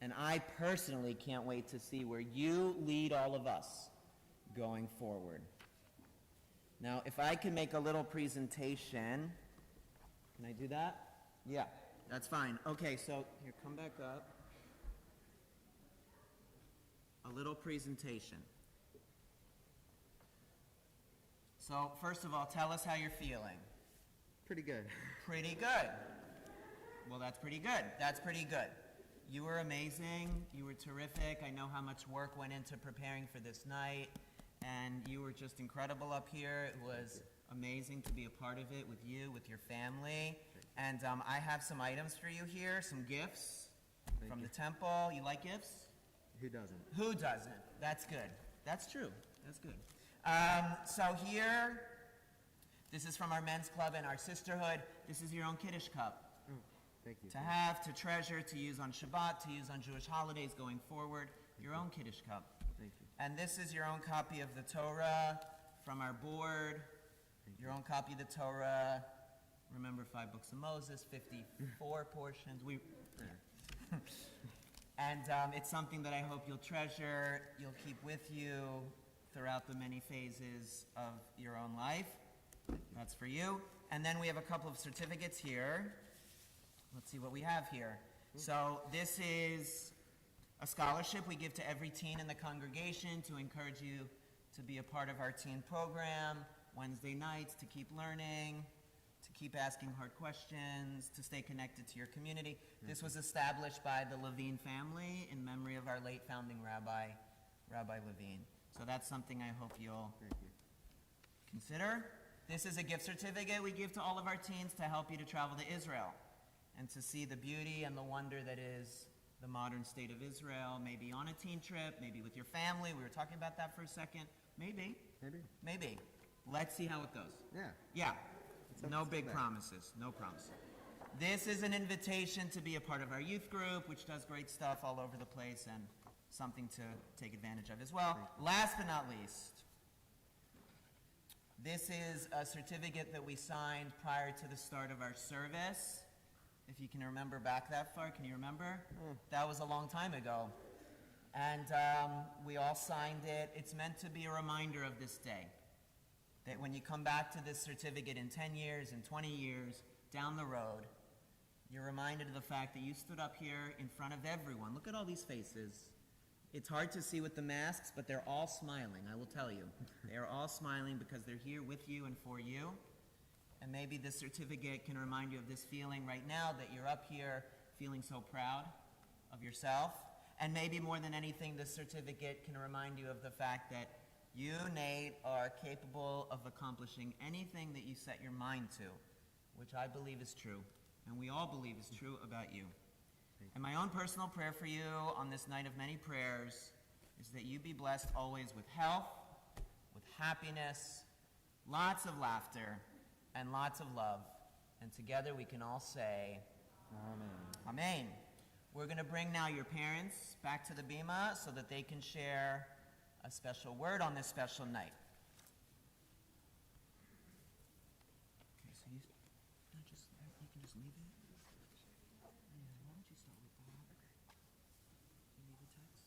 And I personally can't wait to see where you lead all of us going forward. Now, if I can make a little presentation, can I do that? Yeah, that's fine. Okay, so here, come back up. A little presentation. So, first of all, tell us how you're feeling. Pretty good. Pretty good. Well, that's pretty good. That's pretty good. You were amazing. You were terrific. I know how much work went into preparing for this night, and you were just incredible up here. It was amazing to be a part of it with you, with your family. And I have some items for you here, some gifts from the temple. You like gifts? Who doesn't? Who doesn't? That's good. That's true. That's good. So here, this is from our men's club and our sisterhood. This is your own Kiddush Cup. Oh, thank you. To have, to treasure, to use on Shabbat, to use on Jewish holidays going forward. Your own Kiddush Cup. Thank you. And this is your own copy of the Torah from our board. Your own copy of the Torah. Remember 5 books of Moses, 54 portions. And it's something that I hope you'll treasure, you'll keep with you throughout the many phases of your own life. That's for you. And then we have a couple of certificates here. Let's see what we have here. So this is a scholarship we give to every teen in the congregation to encourage you to be a part of our teen program, Wednesday nights, to keep learning, to keep asking hard questions, to stay connected to your community. This was established by the Levine family in memory of our late founding rabbi, Rabbi Levine. So that's something I hope you'll consider. This is a gift certificate we give to all of our teens to help you to travel to Israel and to see the beauty and the wonder that is the modern state of Israel, maybe on a teen trip, maybe with your family. We were talking about that for a second. Maybe. Let's see how it goes. Yeah. Yeah. No big promises, no promises. This is an invitation to be a part of our youth group, which does great stuff all over the place, and something to take advantage of as well. Last but not least, this is a certificate that we signed prior to the start of our service. If you can remember back that far, can you remember? That was a long time ago. And we all signed it. It's meant to be a reminder of this day. That when you come back to this certificate in 10 years, in 20 years, down the road, you're reminded of the fact that you stood up here in front of everyone. Look at all these faces. It's hard to see with the masks, but they're all smiling, I will tell you. They are all smiling because they're here with you and for you. And maybe this certificate can remind you of this feeling right now that you're up here feeling so proud of yourself. And maybe more than anything, this certificate can remind you of the fact that you, Nate, are capable of accomplishing anything that you set your mind to, which I believe is true, and we all believe is true about you. And my own personal prayer for you on this night of many prayers is that you be blessed always with health, with happiness, lots of laughter, and lots of love. And together we can all say, Amen. Amen. We're going to bring now your parents back to the bima so that they can share a special word on this special night. Okay, so you can just leave it. Yeah, why don't you start with that? Okay. You need the text?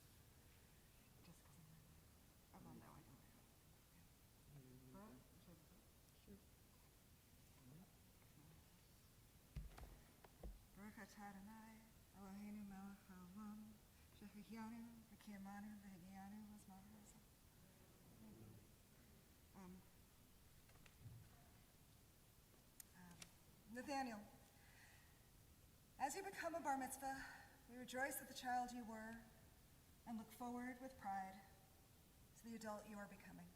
Baruch atah Adonai, Eloheinu melech haolam, shechikyanu v'kiyamanu v'higiyanu v'zman hazeh. Nathaniel, as you become a bar mitzvah, we rejoice at the child you were and look forward with pride to the adult you are becoming.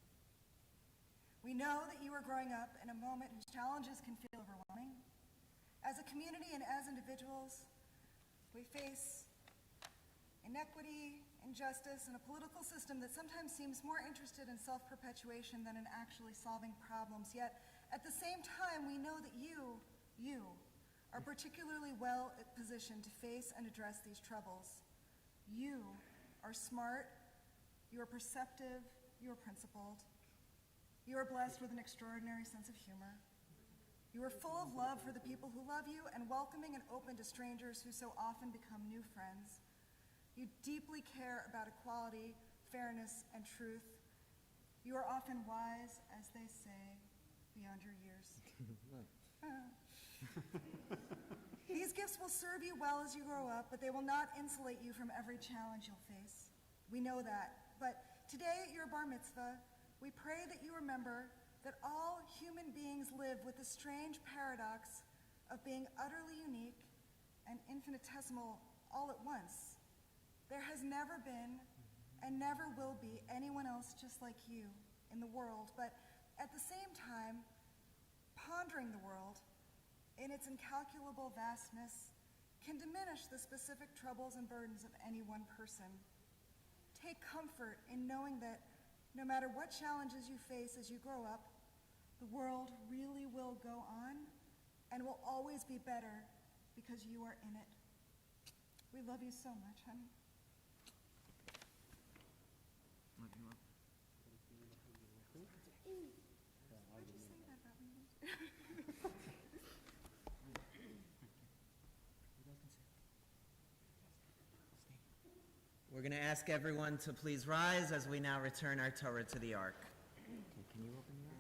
We know that you are growing up in a moment whose challenges can feel overwhelming. As a community and as individuals, we face inequity, injustice, and a political system that sometimes seems more interested in self-perpetuation than in actually solving problems. Yet, at the same time, we know that you are particularly well positioned to face and address these troubles. You are smart, you are perceptive, you are principled, you are blessed with an extraordinary sense of humor. You are full of love for the people who love you and welcoming and open to strangers who so often become new friends. You deeply care about equality, fairness, and truth. You are often wise, as they say, beyond your years. These gifts will serve you well as you grow up, but they will not insulate you from every challenge you'll face. We know that. But today at your bar mitzvah, we pray that you remember that all human beings live with the strange paradox of being utterly unique and infinitesimal all at once. There has never been and never will be anyone else just like you in the world, but at the same time, pondering the world in its incalculable vastness can diminish the specific troubles and burdens of any one person. Take comfort in knowing that no matter what challenges you face as you grow up, the world really will go on and will always be better because you are in it. We love you so much, honey. Why'd you say that about me? We're going to ask everyone to please rise as we now return our Torah to the Ark. Okay, can you open your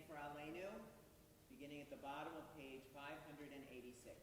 for Aleinu, beginning at the bottom of page 586.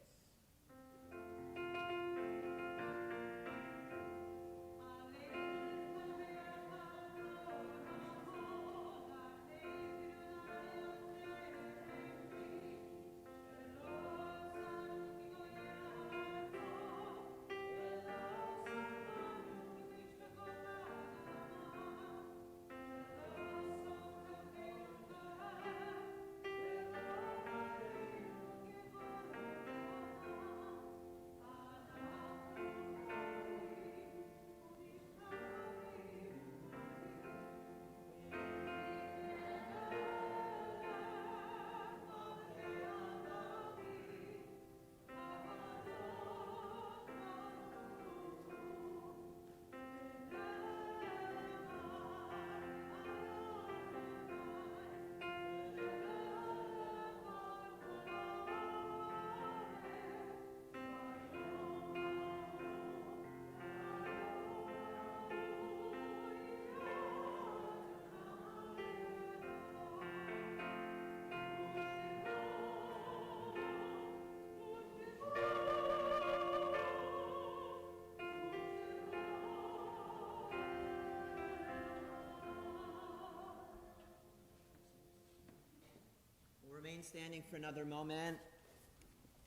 Remain standing for another moment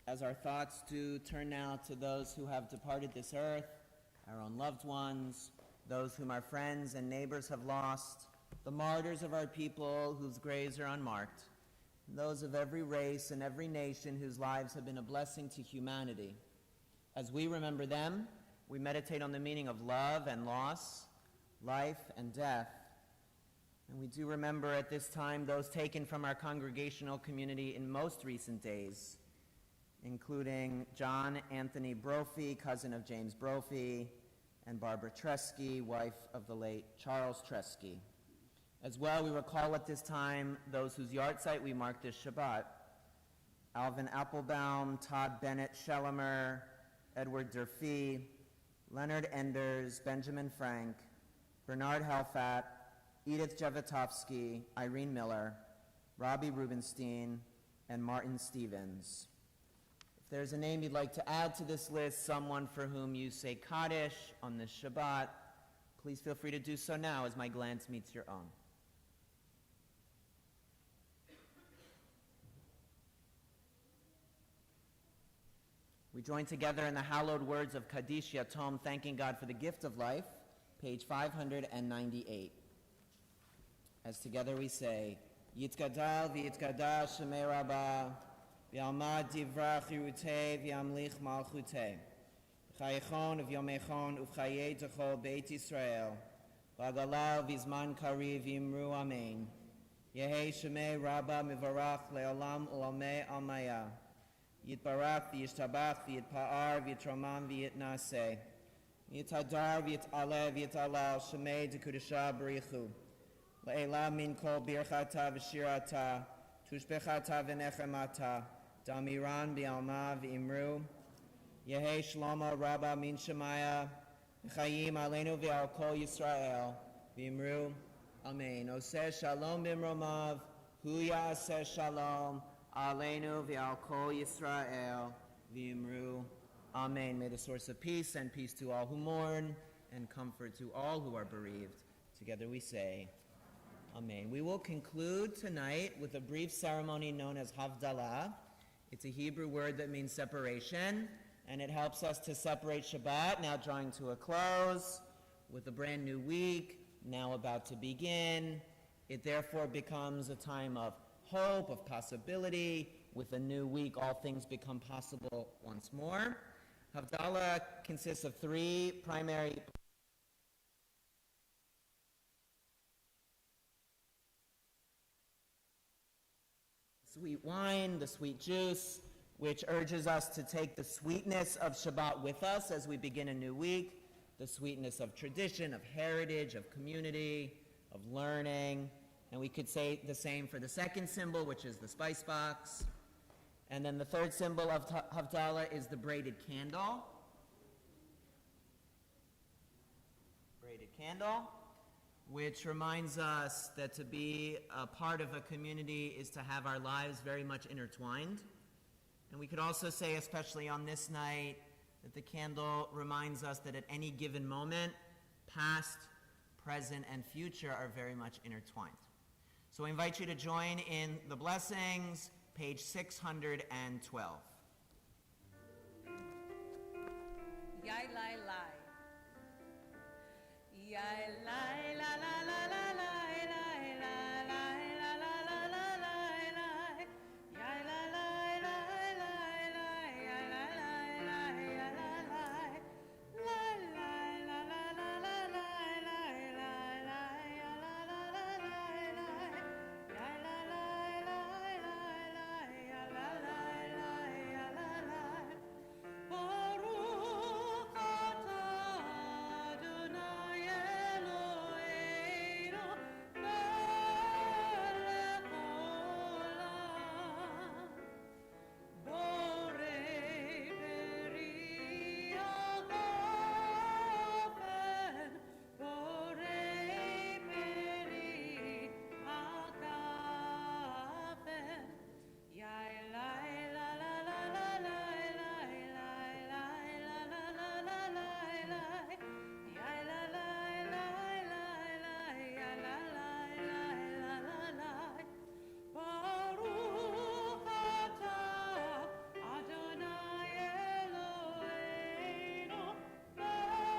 as our thoughts do turn now to those who have departed this earth, our own loved ones, those whom our friends and neighbors have lost, the martyrs of our people whose graves are unmarked, and those of every race and every nation whose lives have been a blessing to humanity. As we remember them, we meditate on the meaning of love and loss, life and death. And we do remember at this time those taken from our congregational community in most recent days, including John Anthony Brophy, cousin of James Brophy, and Barbara Tresky, wife of the late Charles Tresky. As well, we recall at this time those whose yahrzeit we mark this Shabbat: Alvin Applebaum, Todd Bennett Schellemer, Edward Durfee, Leonard Enders, Benjamin Frank, Bernard Helfat, Edith Javitovsky, Irene Miller, Robbie Rubenstein, and Martin Stevens. If there's a name you'd like to add to this list, someone for whom you say Kaddish on this Shabbat, please feel free to do so now as my glance meets your own. We join together in the hallowed words of Kaddish Yatom, thanking God for the gift of life, page 598. As together we say, Yitkadal v'yitkadal shemei Rabbah, v'yalmad divrach yirutei v'yamlich malchutei, v'chayechon v'yomechon uv'chayei techol beit Yisrael, v'agalal v'zman kariv v'imru amen. Yehei shemei Rabbah mivarach le'olam u'lamei almaya, yitbarach v'yishtabach v'yitpa'ar v'yitromam v'yitnaseh, yitadar v'yitaleh v'yitalal shemei dekudesha b'richu. Le'ela min kol birchata v'shirata, tushbechata v'nechemata, damiran bi'alma v'imru, Yehei shlomo rabba min shemaya, v'chayim aleinu v'al kol Yisrael, v'imru, amen. Oseh shalom b'mromav, hu ya'aseh shalom, aleinu v'al kol Yisrael, v'imru, amen. May the source of peace and peace to all who mourn, and comfort to all who are bereaved. Together we say, amen. We will conclude tonight with a brief ceremony known as Havdalah. It's a Hebrew word that means separation, and it helps us to separate Shabbat, now drawing to a close, with a brand new week, now about to begin. It therefore becomes a time of hope, of possibility. With a new week, all things become possible once more. Havdalah consists of three primary sweet wine, the sweet juice, which urges us to take the sweetness of Shabbat with us as we begin a new week, the sweetness of tradition, of heritage, of community, of learning. And we could say the same for the second symbol, which is the spice box. And then the third symbol of Havdalah is the braided candle. Braided candle. which reminds us that to be a part of a community is to have our lives very much intertwined. And we could also say, especially on this night, that the candle reminds us that at any given moment, past, present, and future are very much intertwined. So I invite you to join in the blessings, page 612. Yai lai lai. Yai lai la la la la lai lai la lai la la la la lai lai. Yai la lai lai lai lai. Yai la lai lai. Yai la lai. Lai lai la la la la lai lai lai lai. Yai la la la lai lai. Yai la lai lai lai lai. Yai la lai lai. Yai la lai. Baruch atah Adonai Eloheinu melech haolam. Borei beri agafen. Borei beri agafen. Yai lai la la la la lai lai lai lai la la la la lai lai. Yai la lai lai lai lai. Yai la lai lai la la lai. Baruch atah Adonai Eloheinu melech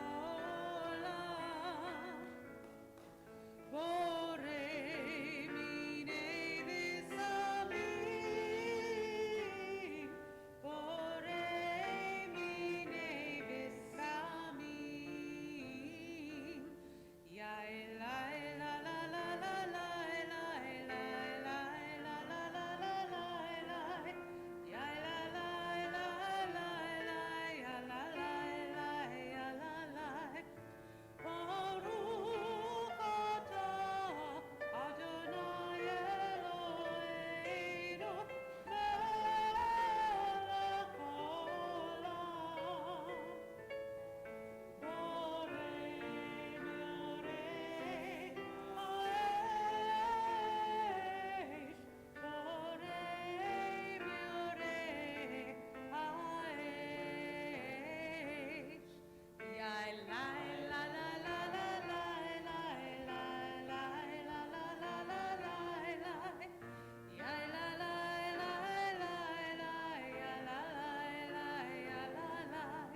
haolam. Borei minei bisamim. Borei minei bisamim. Yai lai la la la la lai lai lai lai la la la la lai lai. Yai la lai lai lai lai. Ya la lai lai. Ya la lai. Baruch atah Adonai Eloheinu melech haolam. Borei meorei ha'esh. Borei meorei ha'esh. Yai lai la la la la lai lai lai lai la la la la lai lai. Yai la lai lai lai lai. Ya la lai lai. Ya la lai.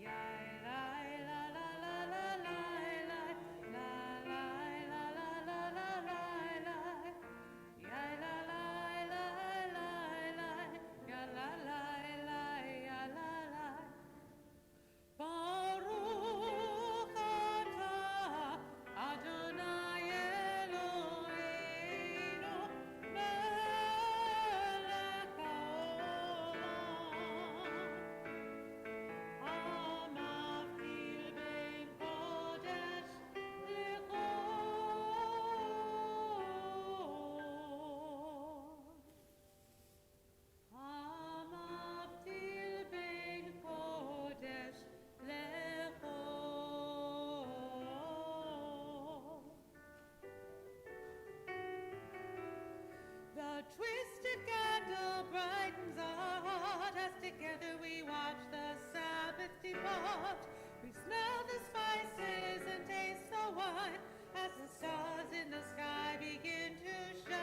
Yai lai la la la la lai lai. La lai la la la la lai lai. Yai la lai lai lai lai. Ya la lai lai. Ya la lai. Baruch atah Adonai Eloheinu melech haolam. Amavdil ben kodesh lechol. Amavdil ben kodesh lechol. The twisted candle brightens our heart as together we watch the Sabbath depart. We smell the spices and taste the wine as the stars in the sky begin to shine.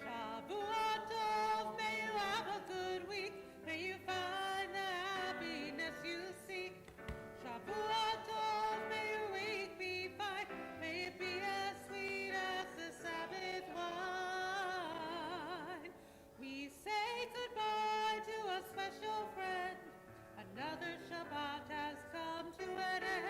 Shabbat Tov, may you have a good week. May you find the happiness you seek. Shabbat Tov, may your week be fine. May it be as sweet as the Sabbath wine. We say goodbye to a special friend. Another Shabbat has come to an end.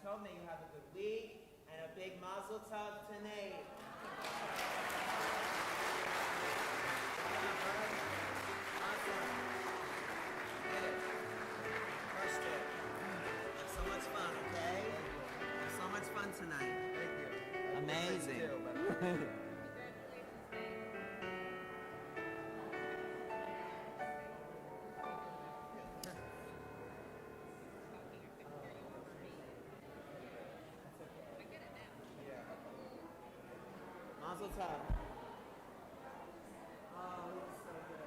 Tov. May you have a good week. And a big mazel tov to Nate. Awesome. Did it. Crushed it. Had so much fun, okay? Had so much fun tonight. Thank you. Amazing. Congratulations, Nate. Mazel tov. Oh, he was so good. It's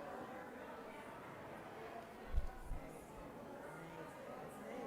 Nate.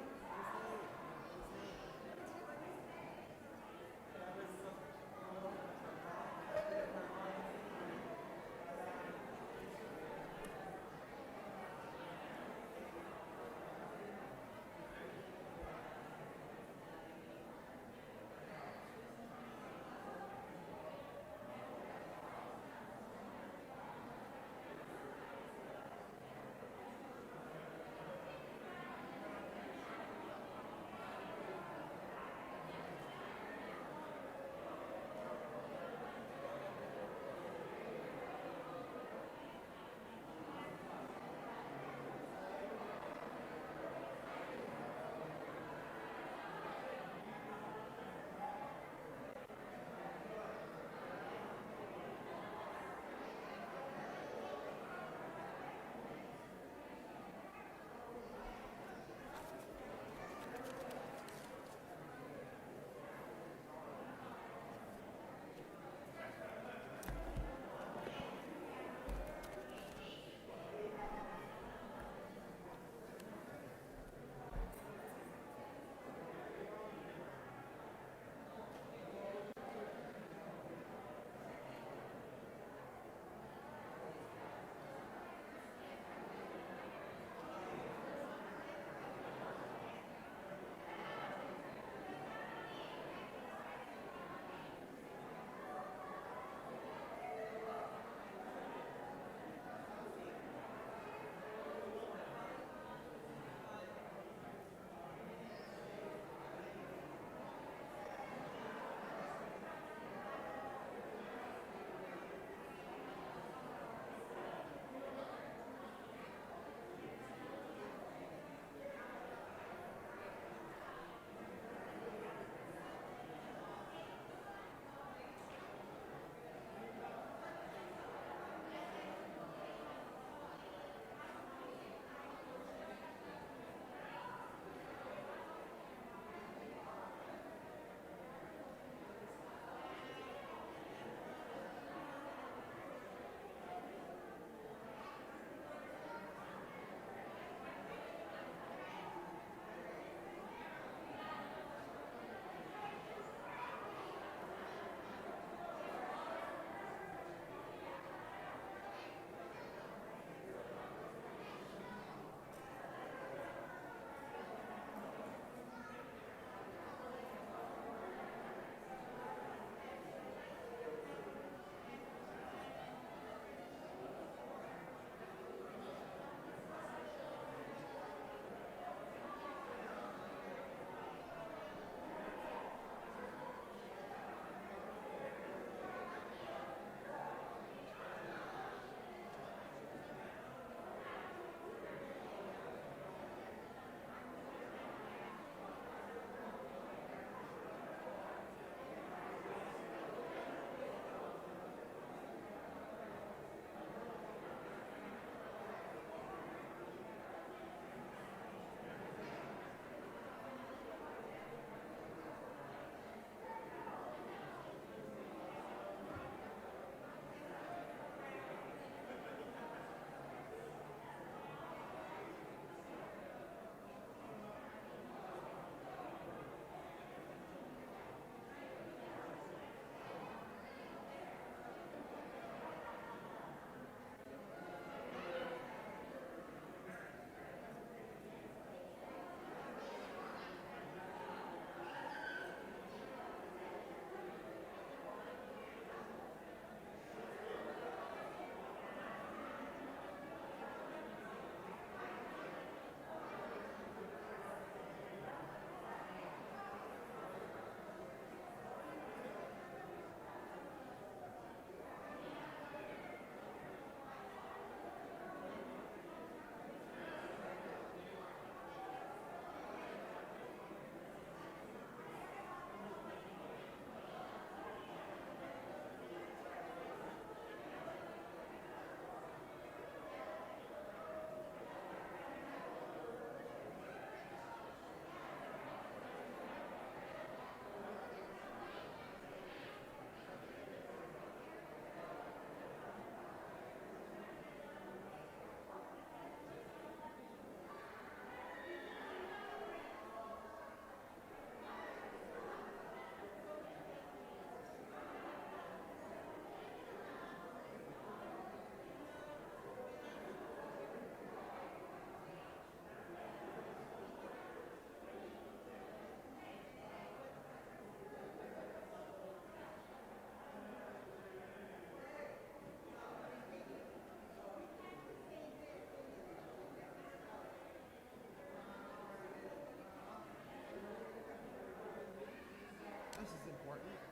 or eat.